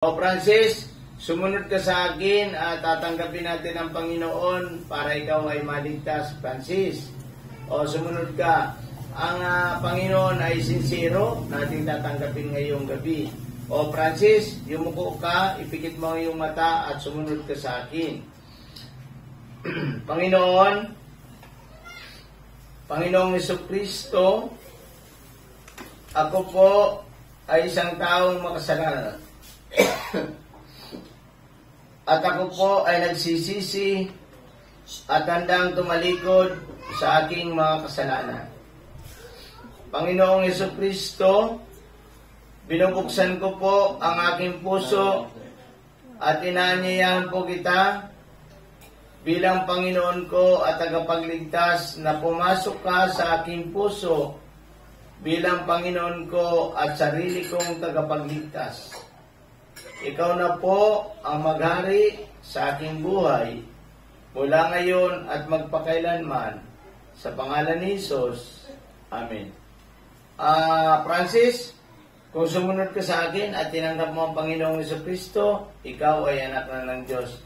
O Francis, sumunod ka sa akin at tatanggapin natin ang Panginoon para ikaw ay maligtas, Francis. O sumunod ka. Ang Panginoon ay sincero, natin tatanggapin ngayong gabi. O Francis, yumuko ka, ipikit mo ang iyong mata at sumunod ka sa akin. Panginoong Jesucristo, ako po ay isang taong makasalanan. At ako po ay nagsisisi at handang tumalikod sa aking mga kasalanan. Panginoong Jesucristo, binubuksan ko po ang aking puso at inaanyayahan po kita bilang Panginoon ko at tagapagligtas na pumasok ka sa aking puso bilang Panginoon ko at sarili kong tagapagligtas. Ikaw na po ang maghari sa aking buhay mula ngayon at magpakailanman. Sa pangalan ni Jesus. Amen. Francis, kung sumunod ka sa akin at tinanggap mo ang Panginoong Jesucristo, ikaw ay anak na ng Diyos.